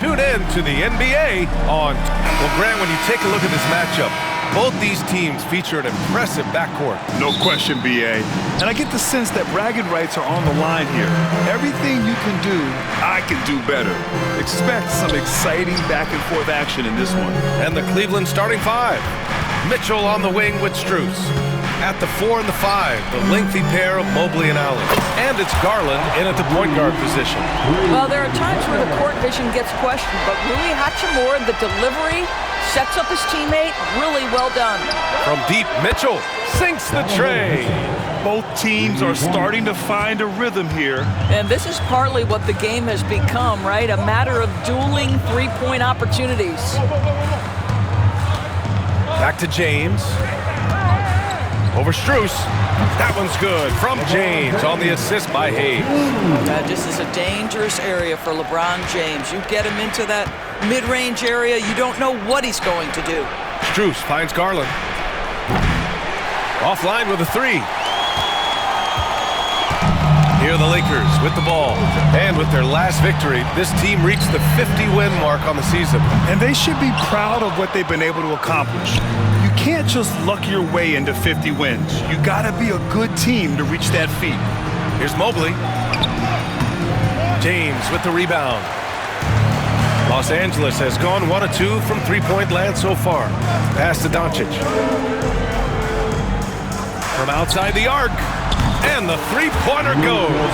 Tune in to the NBA on... Well, Grant, when you take a look at this matchup, both these teams feature an impressive backcourt. No question, BA. And I get the sense that bragging rights are on the line here. Everything you can do, I can do better. Expect some exciting back-and-forth action in this one. And the Cleveland starting five. Mitchell on the wing with Strus. At the 4 and the 5, the lengthy pair of Mobley and Allen. And it's Garland in at the point guard position. Well, there are times where the court vision gets questioned, but Rui Hachimura, the delivery, sets up his teammate, really well done. From deep, Mitchell sinks the tray. Both teams are starting to find a rhythm here. And this is partly what the game has become, right? A matter of dueling three-point opportunities. Back to James. Over Strus. That one's good. From James on the assist by Hayes. This is a dangerous area for LeBron James. You get him into that mid-range area, you don't know what he's going to do. Strus finds Garland. Offline with a 3. Here are the Lakers with the ball. And with their last victory, this team reached the 50-win mark on the season. And they should be proud of what they've been able to accomplish. You can't just luck your way into 50 wins. You gotta be a good team to reach that feat. Here's Mobley. James with the rebound. Los Angeles has gone 1 of 2 from three-point land so far. Pass to Doncic. From outside the arc. And the three-pointer goes.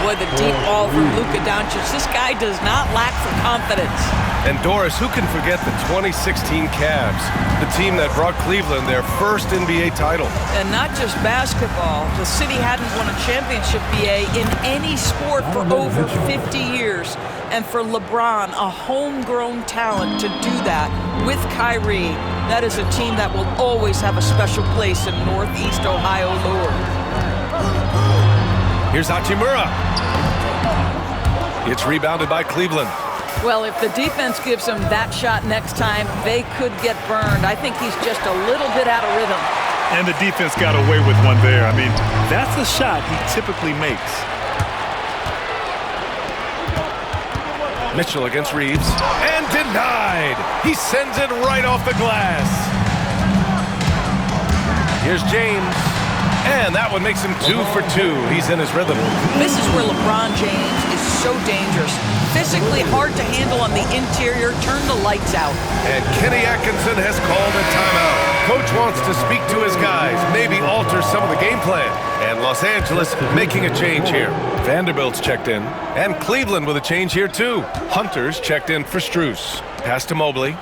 Boy, the deep ball from Luka Doncic. This guy does not lack for confidence. And Doris, who can forget the 2016 Cavs, the team that brought Cleveland their first NBA title? And not just basketball. The city hadn't won a championship, BA, in any sport for over 50 years. And for LeBron, a homegrown talent, to do that with Kyrie, that is a team that will always have a special place in Northeast Ohio lore. Here's Hachimura. It's rebounded by Cleveland. Well, if the defense gives him that shot next time, they could get burned. I think he's just a little bit out of rhythm. And the defense got away with one there. I mean, that's a shot he typically makes. Mitchell against Reeves. And denied. He sends it right off the glass. Here's James. And that one makes him 2 for 2. He's in his rhythm. This is where LeBron James is so dangerous. Physically hard to handle on the interior. Turn the lights out. And Kenny Atkinson has called a timeout. Coach wants to speak to his guys, maybe alter some of the game plan. And Los Angeles making a change here. Vanderbilt's checked in. And Cleveland with a change here too. Hunter's checked in for Strus. Pass to Mobley.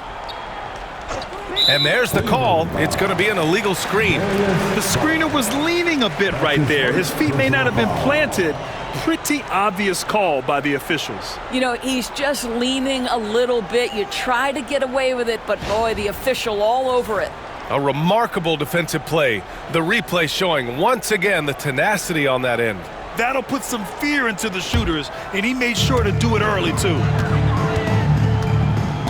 And there's the call. It's going to be an illegal screen. The screener was leaning a bit right there. His feet may not have been planted. Pretty obvious call by the officials. You know, he's just leaning a little bit. You try to get away with it, but boy, the official all over it. A remarkable defensive play. The replay showing once again the tenacity on that end. That'll put some fear into the shooters, and he made sure to do it early too.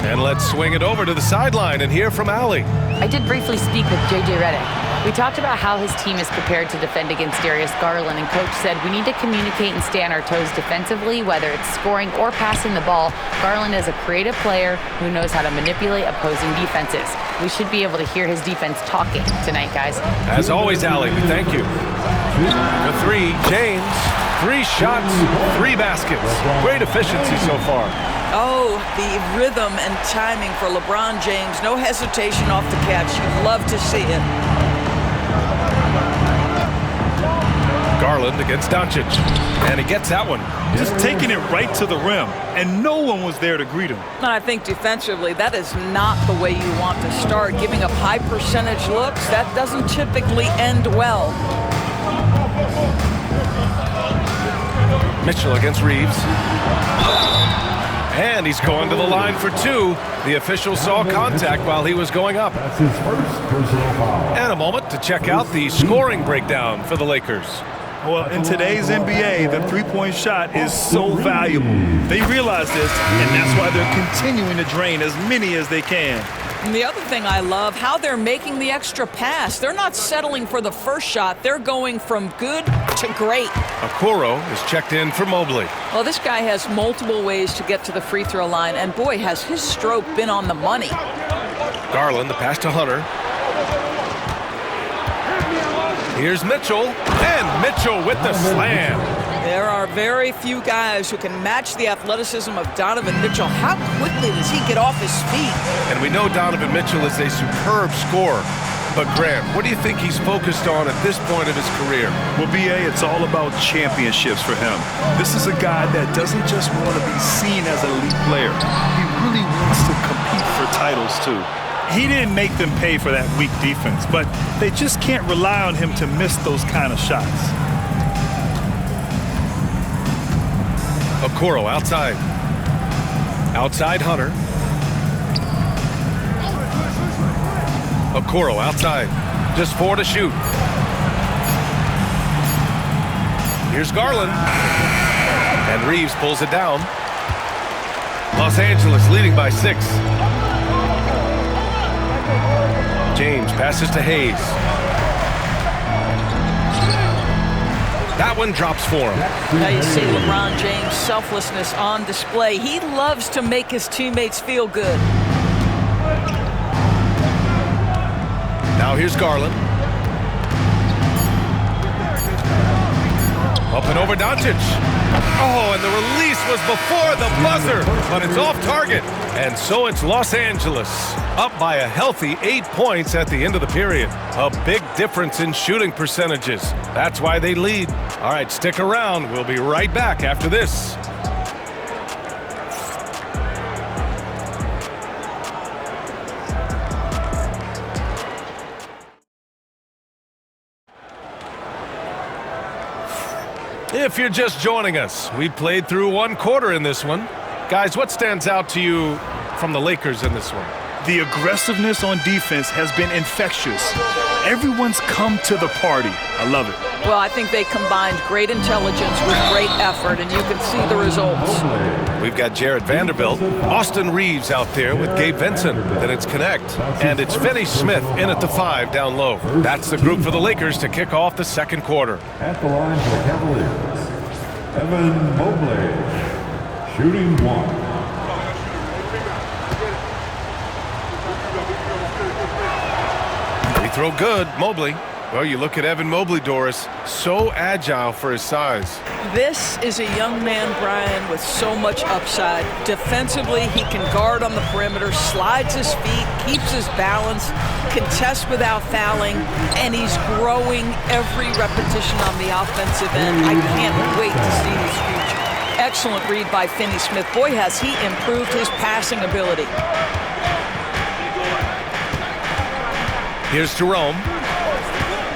And let's swing it over to the sideline and hear from Allie. I did briefly speak with J.J. Redick. We talked about how his team is prepared to defend against Darius Garland, and Coach said we need to communicate and stay on our toes defensively, whether it's scoring or passing the ball. Garland is a creative player who knows how to manipulate opposing defenses. We should be able to hear his defense talking tonight, guys. As always, Allie, we thank you. The 3, James. 3 shots, 3 baskets. Great efficiency so far. Oh, the rhythm and timing for LeBron James. No hesitation off the catch. You'd love to see it. Garland against Doncic. And he gets that one. Just taking it right to the rim. And no one was there to greet him. And I think defensively, that is not the way you want to start. Giving up high percentage looks, that doesn't typically end well. Mitchell against Reeves. And he's going to the line for 2. The official saw contact while he was going up. That's his first personal foul. And a moment to check out the scoring breakdown for the Lakers. Well, in today's NBA, the three-point shot is so valuable. They realize this, and that's why they're continuing to drain as many as they can. And the other thing I love, how they're making the extra pass. They're not settling for the first shot. They're going from good to great. Okoro is checked in for Mobley. Well, this guy has multiple ways to get to the free throw line, and boy, has his stroke been on the money. Garland, the pass to Hunter. Here's Mitchell, and Mitchell with the slam. There are very few guys who can match the athleticism of Donovan Mitchell. How quickly does he get off his feet? And we know Donovan Mitchell is a superb scorer. But Grant, what do you think he's focused on at this point of his career? Well, BA, it's all about championships for him. This is a guy that doesn't just want to be seen as an elite player. He really wants to compete for titles, too. He didn't make them pay for that weak defense, but they just can't rely on him to miss those kind of shots. Okoro outside. Outside Hunter. Okoro outside. Just 4 to shoot. Here's Garland. And Reeves pulls it down. Los Angeles leading by 6. James passes to Hayes. That one drops for him. Now you see LeBron James' selflessness on display. He loves to make his teammates feel good. Now here's Garland. Up and over Doncic. Oh, and the release was before the buzzer, but it's off target. And so it's Los Angeles, up by a healthy 8 points at the end of the period. A big difference in shooting percentages. That's why they lead. All right, stick around. We'll be right back after this. If you're just joining us, we played through 1 quarter in this one. Guys, what stands out to you from the Lakers in this one? The aggressiveness on defense has been infectious. Everyone's come to the party. I love it. Well, I think they combined great intelligence with great effort, and you can see the results. We've got Jared Vanderbilt, Austin Reeves out there with Gabe Vincent. Then it's Connect, and it's Finney Smith in at the 5 down low. That's the group for the Lakers to kick off the second quarter. At the line for the Cavaliers, Evan Mobley, shooting 1. Free throw good, Mobley. Well, you look at Evan Mobley, Doris, so agile for his size. This is a young man, Brian, with so much upside. Defensively, he can guard on the perimeter, slides his feet, keeps his balance, contests without fouling, and he's growing every repetition on the offensive end. I can't wait to see his future. Excellent read by Finney Smith. Boy, has he improved his passing ability. Here's Jerome.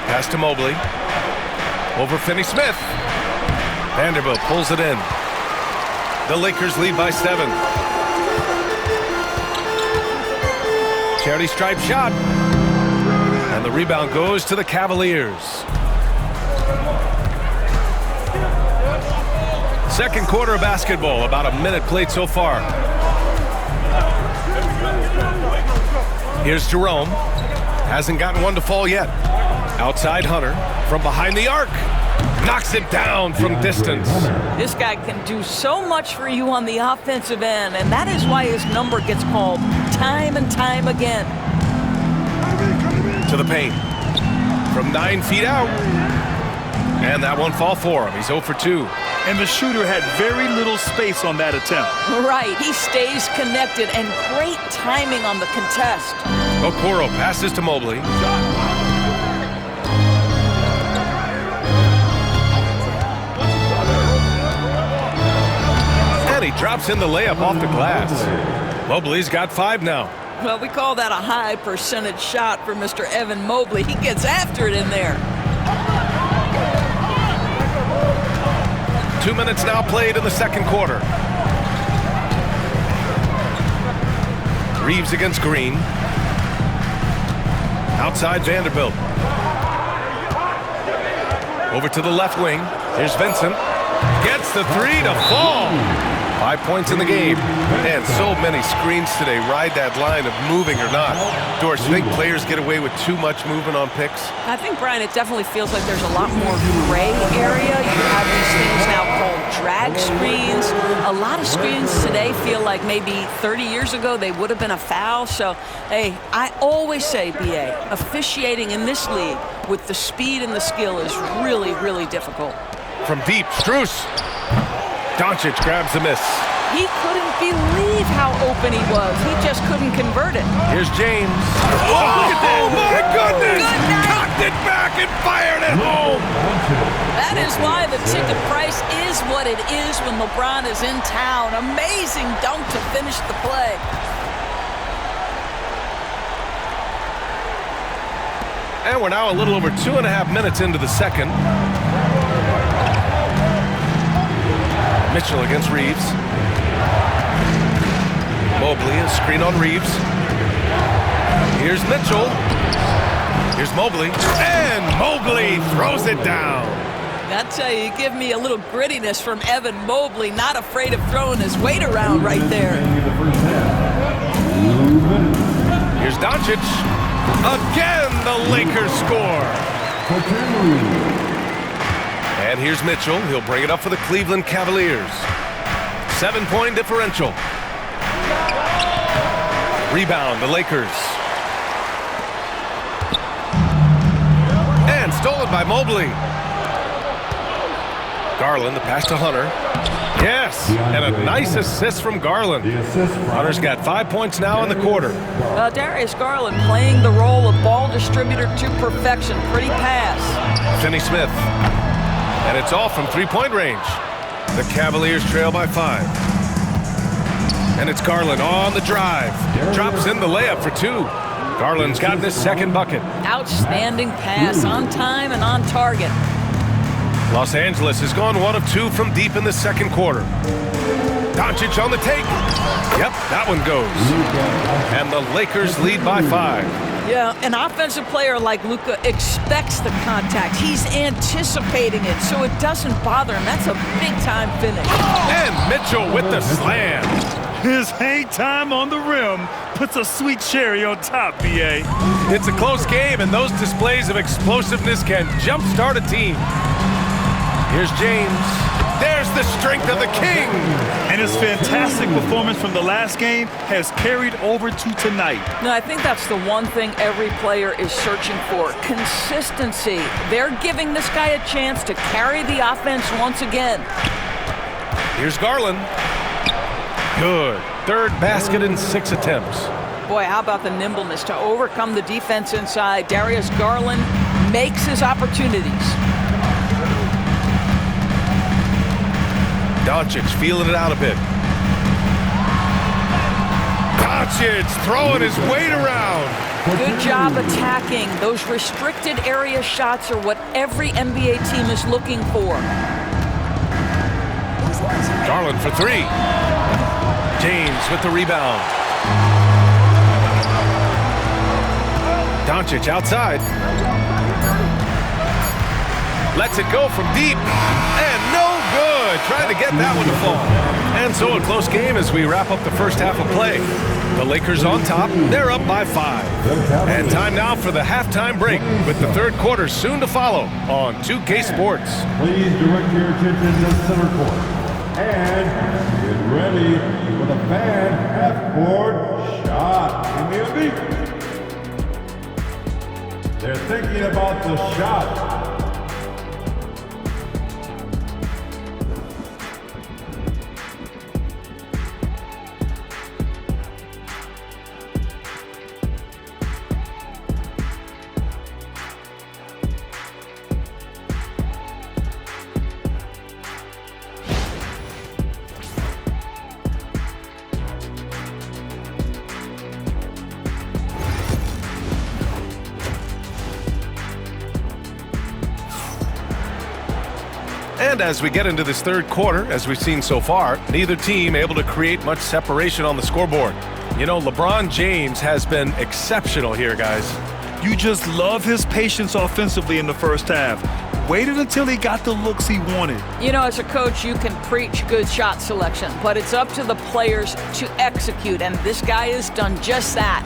Pass to Mobley. Over Finney Smith. Vanderbilt pulls it in. The Lakers lead by 7. Charity stripe shot. And the rebound goes to the Cavaliers. Second quarter of basketball. About a minute played so far. Here's Jerome. Hasn't gotten one to fall yet. Outside Hunter from behind the arc. Knocks it down from distance. This guy can do so much for you on the offensive end, and that is why his number gets called time and time again. To the paint. From 9 feet out. And that one fall for him. He's 0 for 2. And the shooter had very little space on that attempt. Right, he stays connected, and great timing on the contest. Okoro passes to Mobley. And he drops in the layup off the glass. Mobley's got 5 now. Well, we call that a high percentage shot for Mr. Evan Mobley. He gets after it in there. 2 minutes now played in the second quarter. Reeves against Green. Outside Vanderbilt. Over to the left wing. Here's Vincent. Gets the 3 to fall. 5 points in the game. And so many screens today ride that line of moving or not. Doris, you think players get away with too much movement on picks? I think, Brian, it definitely feels like there's a lot more gray area. You have these things now called drag screens. A lot of screens today feel like maybe 30 years ago they would have been a foul. So, hey, I always say, BA, officiating in this league with the speed and the skill is really, really difficult. From deep, Strus. Doncic grabs the miss. He couldn't believe how open he was. He just couldn't convert it. Here's James. Oh my goodness! Cocked it back and fired it home! That is why the ticket price is what it is when LeBron is in town. Amazing dunk to finish the play. And we're now a little over 2.5 minutes into the second. Mitchell against Reeves. Mobley, a screen on Reeves. Here's Mitchell. Here's Mobley. And Mobley throws it down. I tell you, you give me a little grittiness from Evan Mobley, not afraid of throwing his weight around right there. Here's Doncic. Again, the Lakers score. And here's Mitchell. He'll bring it up for the Cleveland Cavaliers. 7-point differential. Rebound, the Lakers. And stolen by Mobley. Garland, the pass to Hunter. Yes, and a nice assist from Garland. Hunter's got 5 points now in the quarter. Darius Garland playing the role of ball distributor to perfection. Pretty pass. Finney-Smith. And it's off from three-point range. The Cavaliers trail by 5. And it's Garland on the drive. Drops in the layup for 2. Garland's gotten his second bucket. Outstanding pass, on time and on target. Los Angeles has gone 1 of 2 from deep in the second quarter. Doncic on the take. Yep, that one goes. And the Lakers lead by 5. Yeah, an offensive player like Luka expects the contact. He's anticipating it, so it doesn't bother him. That's a big-time finish. And Mitchell with the slam. His hang time on the rim puts a sweet cherry on top, BA. It's a close game, and those displays of explosiveness can jumpstart a team. Here's James. There's the strength of the king. And his fantastic performance from the last game has carried over to tonight. No, I think that's the one thing every player is searching for. Consistency. They're giving this guy a chance to carry the offense once again. Here's Garland. Good. Third basket in 6 attempts. Boy, how about the nimbleness to overcome the defense inside. Darius Garland makes his opportunities. Doncic feeling it out a bit. Doncic throwing his weight around. Good job attacking. Those restricted area shots are what every NBA team is looking for. Garland for 3. James with the rebound. Doncic outside. Lets it go from deep. And no good. Trying to get that one to fall. And so a close game as we wrap up the first half of play. The Lakers on top. They're up by 5. And time now for the halftime break with the third quarter soon to follow on 2K Sports. Please direct your attention to center court. And get ready for the fan half-court shot. In the elite. They're thinking about the shot. And as we get into this third quarter, as we've seen so far, neither team able to create much separation on the scoreboard. You know, LeBron James has been exceptional here, guys. You just love his patience offensively in the first half. waited until he got the looks he wanted. You know, as a coach, you can preach good shot selection, but it's up to the players to execute, and this guy has done just that.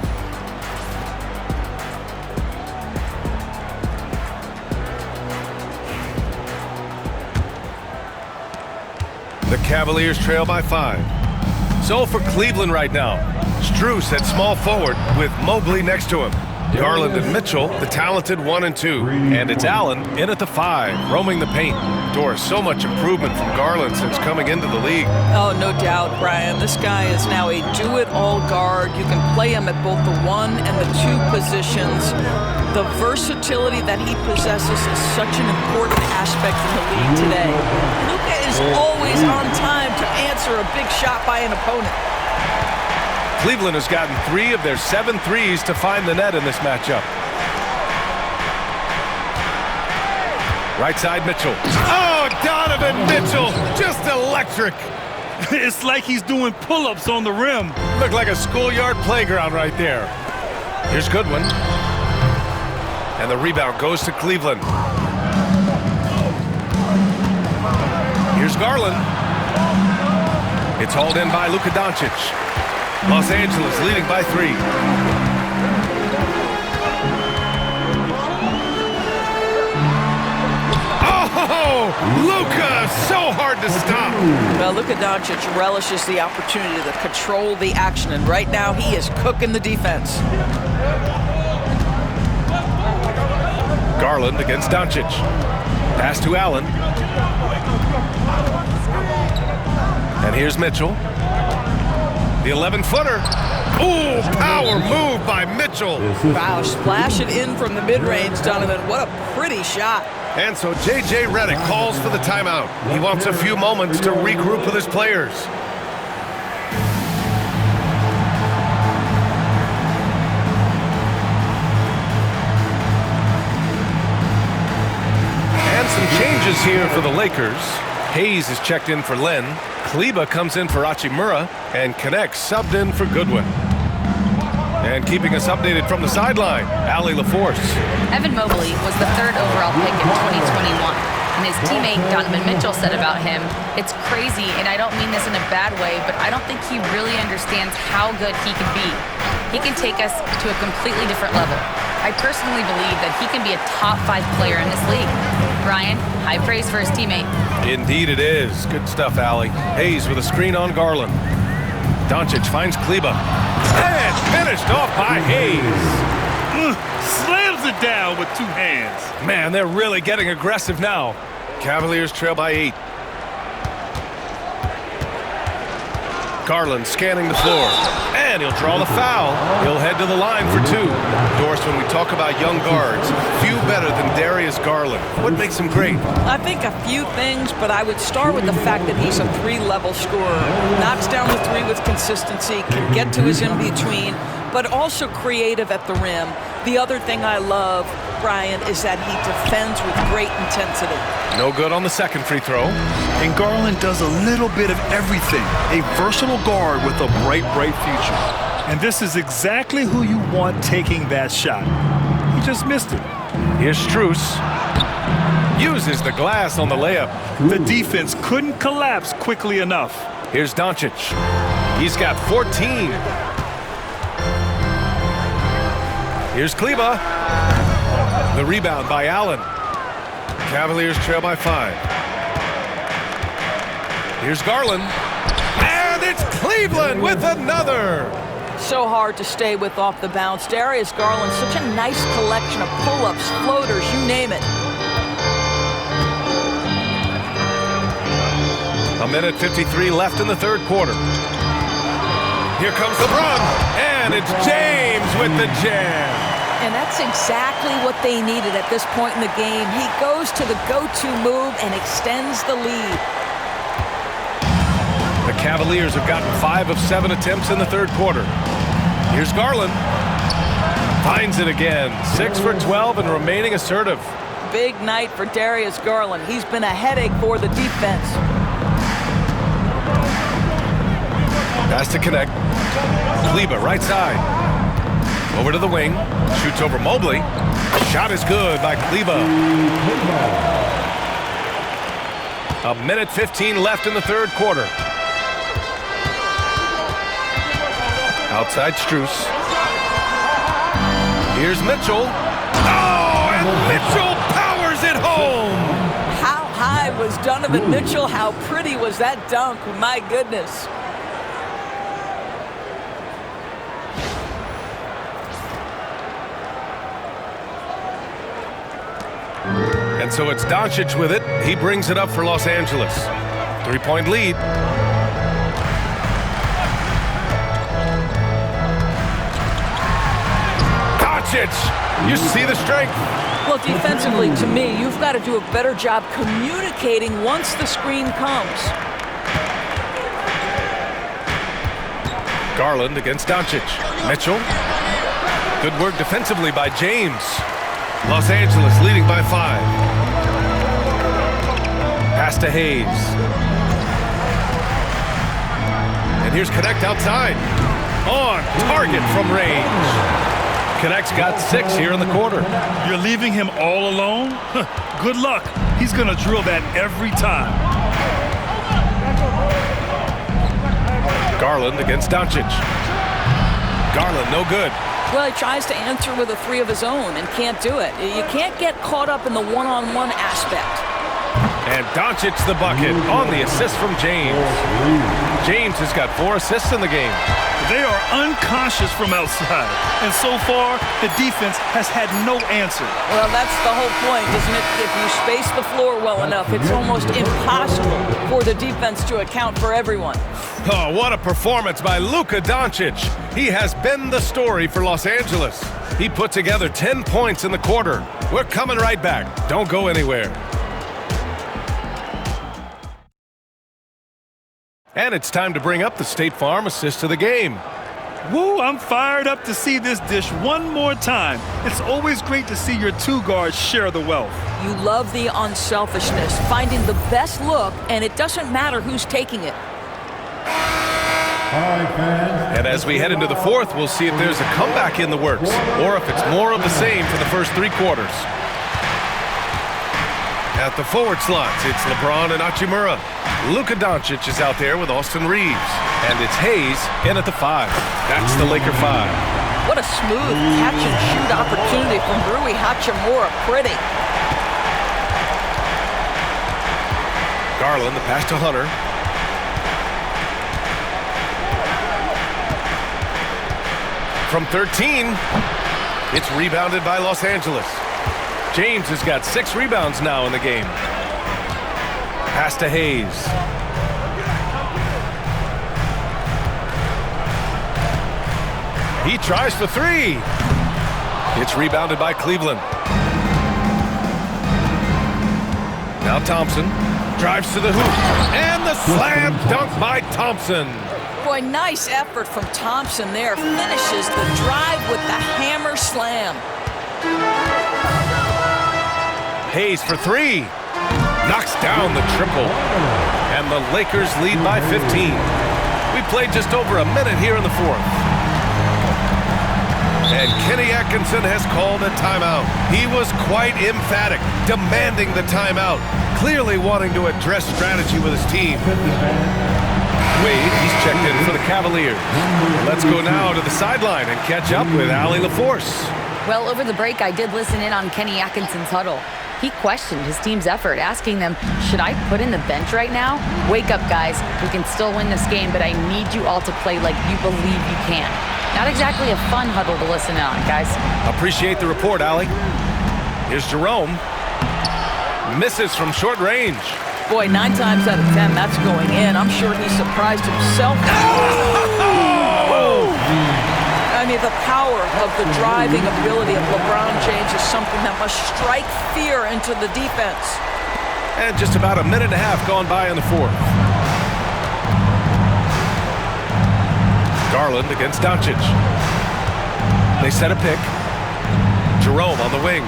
The Cavaliers trail by 5. So for Cleveland right now, Strus at small forward with Mobley next to him. Garland and Mitchell, the talented 1 and 2. And it's Allen in at the 5, roaming the paint. Doris, so much improvement from Garland since coming into the league. Oh, no doubt, Brian. This guy is now a do-it-all guard. You can play him at both the 1 and the 2 positions. The versatility that he possesses is such an important aspect in the league today. Luka is always on time to answer a big shot by an opponent. Cleveland has gotten 3 of their 7 threes to find the net in this matchup. Right side, Mitchell. Oh, Donovan Mitchell, just electric. It's like he's doing pull-ups on the rim. Looked like a schoolyard playground right there. Here's Goodwin. And the rebound goes to Cleveland. Here's Garland. It's hauled in by Luka Doncic. Los Angeles leading by 3. Oh, Luka, so hard to stop. Well, Luka Doncic relishes the opportunity to control the action, and right now he is cooking the defense. Garland against Doncic. Pass to Allen. And here's Mitchell. The 11-footer. Ooh, power move by Mitchell. Wow, splash it in from the mid-range, Donovan. What a pretty shot. And so J.J. Redick calls for the timeout. He wants a few moments to regroup with his players. And some changes here for the Lakers. Hayes is checked in for Len. Kleba comes in for Achimura, and Connect subbed in for Goodwin. And keeping us updated from the sideline, Allie LaForce. Evan Mobley was the 3rd overall pick in 2021. And his teammate Donovan Mitchell said about him, "It's crazy, and I don't mean this in a bad way, but I don't think he really understands how good he can be. He can take us to a completely different level. I personally believe that he can be a top 5 player in this league." Brian, high praise for his teammate. Indeed it is. Good stuff, Allie. Hayes with a screen on Garland. Doncic finds Kleba. And finished off by Hayes. Slams it down with 2 hands. Man, they're really getting aggressive now. Cavaliers trail by 8. Garland scanning the floor. And he'll draw the foul. He'll head to the line for 2. Doris, when we talk about young guards, few better than Darius Garland. What makes him great? I think a few things, but I would start with the fact that he's a 3-level scorer. Knocks down the 3 with consistency, can get to his in-between, but also creative at the rim. The other thing I love, Brian, is that he defends with great intensity. No good on the second free throw. And Garland does a little bit of everything. A versatile guard with a bright, bright future. And this is exactly who you want taking that shot. He just missed it. Here's Strus. Uses the glass on the layup. The defense couldn't collapse quickly enough. Here's Doncic. He's got 14. Here's Kleba. The rebound by Allen. Cavaliers trail by 5. Here's Garland. And it's Cleveland with another. So hard to stay with off the bounce. Darius Garland, such a nice collection of pull-ups, floaters, you name it. A minute 53 left in the 3rd quarter. Here comes LeBron. And it's James with the jam. And that's exactly what they needed at this point in the game. He goes to the go-to move and extends the lead. The Cavaliers have gotten 5 of 7 attempts in the 3rd quarter. Here's Garland. Finds it again. 6 for 12 and remaining assertive. Big night for Darius Garland. He's been a headache for the defense. Pass to Connect. Kleba, right side. Over to the wing. Shoots over Mobley. Shot is good by Kleba. A minute 15 left in the third quarter. Outside Strus. Here's Mitchell. Oh, and Mitchell powers it home. How high was Donovan Mitchell? How pretty was that dunk? My goodness. And so it's Doncic with it. He brings it up for Los Angeles. 3-point lead. Doncic! You see the strength. Well, defensively, to me, you've got to do a better job communicating once the screen comes. Garland against Doncic. Mitchell. Good work defensively by James. Los Angeles leading by 5. Pass to Hayes. And here's Connect outside. On target from range. Connect's got 6 here in the quarter. You're leaving him all alone? Good luck. He's going to drill that every time. Garland against Doncic. Garland, no good. Well, he tries to answer with a 3 of his own and can't do it. You can't get caught up in the one-on-one aspect. And Doncic the bucket on the assist from James. James has got 4 assists in the game. They are unconscious from outside. And so far, the defense has had no answer. Well, that's the whole point, isn't it? If you space the floor well enough, it's almost impossible for the defense to account for everyone. Oh, what a performance by Luka Doncic. He has been the story for Los Angeles. He put together 10 points in the quarter. We're coming right back. Don't go anywhere. And it's time to bring up the State Farm assist of the game. Woo, I'm fired up to see this dish one more time. It's always great to see your 2 guards share the wealth. You love the unselfishness, finding the best look, and it doesn't matter who's taking it. And as we head into the fourth, we'll see if there's a comeback in the works, or if it's more of the same for the first 3 quarters. At the forward slots, it's LeBron and Hachimura. Luka Doncic is out there with Austin Reeves. And it's Hayes in at the 5. That's the Laker 5. What a smooth catch-and-shoot opportunity from Rui Hachimura. Pretty. Garland, the pass to Hunter. From 13, it's rebounded by Los Angeles. James has got 6 rebounds now in the game. Pass to Hayes. He tries for 3. It's rebounded by Cleveland. Now Thompson drives to the hoop. And the slam dunk by Thompson. Boy, nice effort from Thompson there. Finishes the drive with the hammer slam. Hayes for 3. Knocks down the triple. And the Lakers lead by 15. We played just over a minute here in the fourth. And Kenny Atkinson has called a timeout. He was quite emphatic, demanding the timeout, clearly wanting to address strategy with his team. Wade, he's checked in for the Cavaliers. Let's go now to the sideline and catch up with Allie LaForce. Well, over the break, I did listen in on Kenny Atkinson's huddle. He questioned his team's effort, asking them, should I put in the bench right now? Wake up, guys. We can still win this game, but I need you all to play like you believe you can. Not exactly a fun huddle to listen in on, guys. Appreciate the report, Allie. Here's Jerome. Misses from short range. Boy, 9 times out of 10, that's going in. I'm sure he surprised himself. Oh! I mean, the power of the driving ability of LeBron James is something that must strike fear into the defense. And just about a minute and a half gone by in the fourth. Garland against Doncic. They set a pick. Jerome on the wing.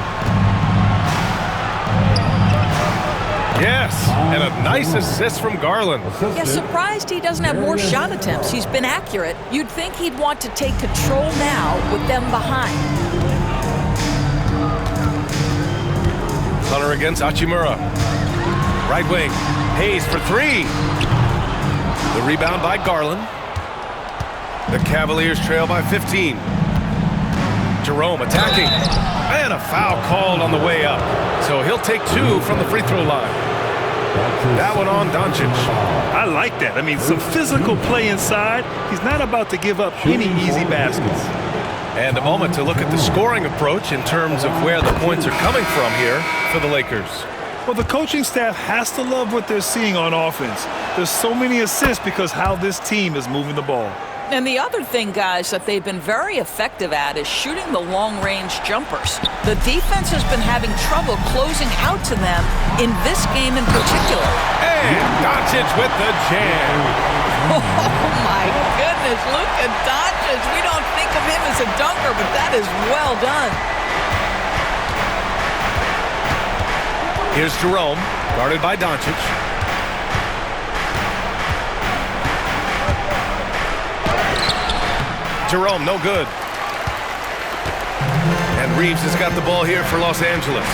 Yes, and a nice assist from Garland. Yeah, surprised he doesn't have more shot attempts. He's been accurate. You'd think he'd want to take control now with them behind. Hunter against Hachimura. Right wing. Hayes for three. The rebound by Garland. The Cavaliers trail by 15. Jerome attacking. And a foul called on the way up. So he'll take two from the free throw line. That one on Doncic. I like that. I mean, some physical play inside. He's not about to give up any easy baskets. And a moment to look at the scoring approach in terms of where the points are coming from here for the Lakers. Well, the coaching staff has to love what they're seeing on offense. There's so many assists because how this team is moving the ball. And the other thing, guys, that they've been very effective at is shooting the long-range jumpers. The defense has been having trouble closing out to them in this game in particular. And Doncic with the jam. Oh, my goodness. Look at Doncic. We don't think of him as a dunker, but that is well done. Here's Jerome, guarded by Doncic. Jerome, no good. And Reeves has got the ball here for Los Angeles.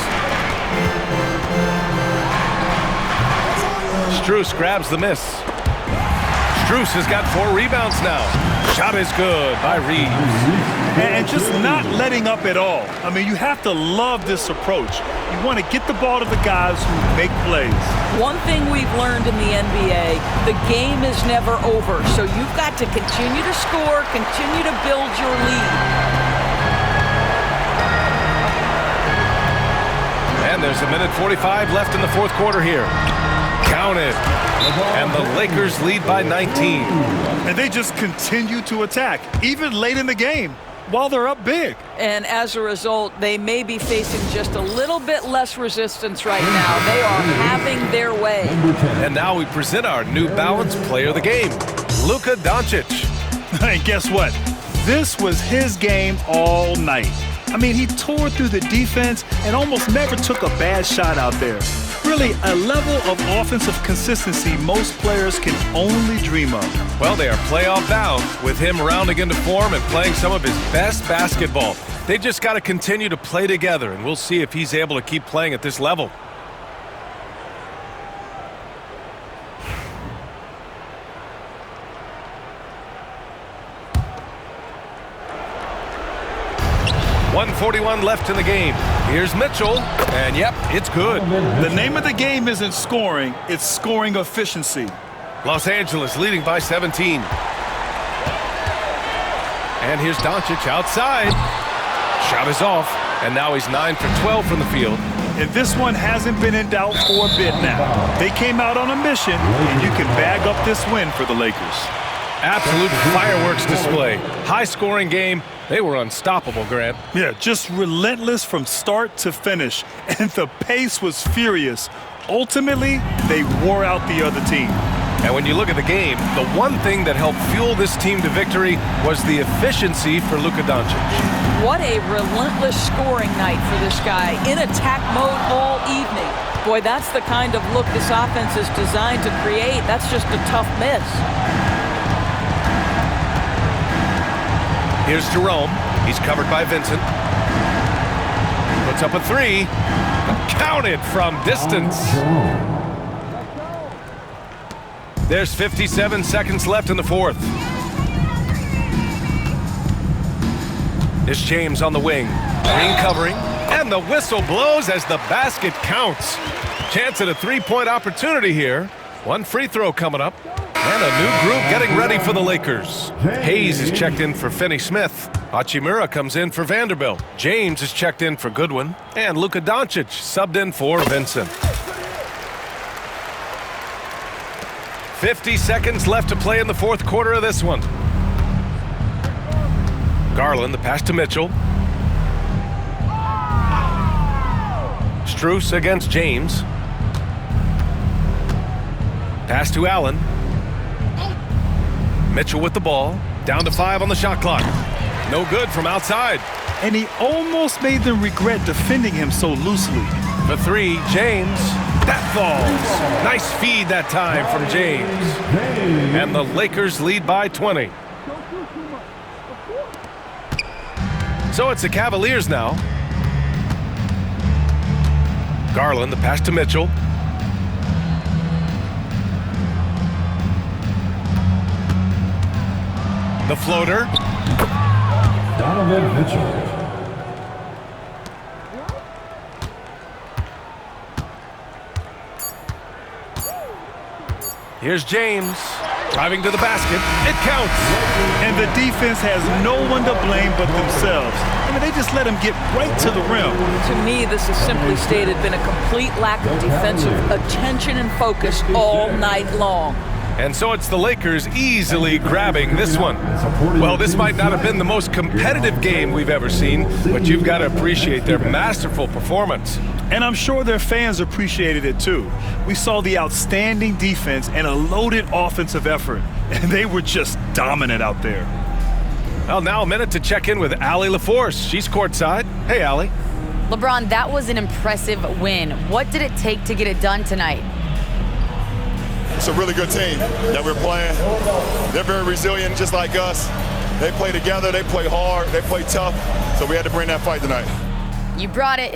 Strus grabs the miss. Strus has got 4 rebounds now. Shot is good by Reeves. And just not letting up at all. I mean, you have to love this approach. You want to get the ball to the guys who make plays. One thing we've learned in the NBA, the game is never over. So you've got to continue to score, continue to build your lead. And there's a minute 45 left in the fourth quarter here. Counted. And the Lakers lead by 19. And they just continue to attack, even late in the game, while they're up big. And as a result, they may be facing just a little bit less resistance right now. They are having their way. And now we present our New Balance player of the game, Luka Doncic. And guess what? This was his game all night. I mean, he tore through the defense and almost never took a bad shot out there. Really, a level of offensive consistency most players can only dream of. Well, they are playoff bound with him rounding into form and playing some of his best basketball. They just got to continue to play together, and we'll see if he's able to keep playing at this level. .141 left in the game. Here's Mitchell, and yep, it's good. The name of the game isn't scoring, it's scoring efficiency. Los Angeles leading by 17. And here's Doncic outside. Shot is off, and now he's 9 for 12 from the field. And this one hasn't been in doubt for a bit now. They came out on a mission, and you can bag up this win for the Lakers. Absolute fireworks display. High-scoring game. They were unstoppable, Grant. Yeah, just relentless from start to finish. And the pace was furious. Ultimately, they wore out the other team. And when you look at the game, the one thing that helped fuel this team to victory was the efficiency for Luka Doncic. What a relentless scoring night for this guy. In attack mode all evening. Boy, that's the kind of look this offense is designed to create. That's just a tough miss. Here's Jerome. He's covered by Vincent. Puts up a 3. Counted from distance. There's 57 seconds left in the fourth. There's James on the wing. Green covering. And the whistle blows as the basket counts. Chance at a 3-point opportunity here. One free throw coming up. And a new group getting ready for the Lakers. Hayes is checked in for Finney-Smith. Hachimura comes in for Vanderbilt. James is checked in for Goodwin. And Luka Doncic subbed in for Vincent. 50 seconds left to play in the fourth quarter of this one. Garland, the pass to Mitchell. Strus against James. Pass to Allen. Mitchell with the ball. Down to 5 on the shot clock. No good from outside. And he almost made them regret defending him so loosely. The 3, James. That falls. Nice feed that time from James. And the Lakers lead by 20. So it's the Cavaliers now. Garland, the pass to Mitchell. The floater. Donovan Mitchell. Here's James. Driving to the basket. It counts. And the defense has no one to blame but themselves. I mean, they just let him get right to the rim. To me, this has simply stated been a complete lack of defensive attention and focus all night long. And so it's the Lakers easily grabbing this one. Well, this might not have been the most competitive game we've ever seen, but you've got to appreciate their masterful performance. And I'm sure their fans appreciated it too. We saw the outstanding defense and a loaded offensive effort, and they were just dominant out there. Well, now a minute to check in with Allie LaForce. She's courtside. Hey, Allie. LeBron, that was an impressive win. What did it take to get it done tonight? It's a really good team that we're playing. They're very resilient, just like us. They play together, they play hard, they play tough, so we had to bring that fight tonight. You brought it.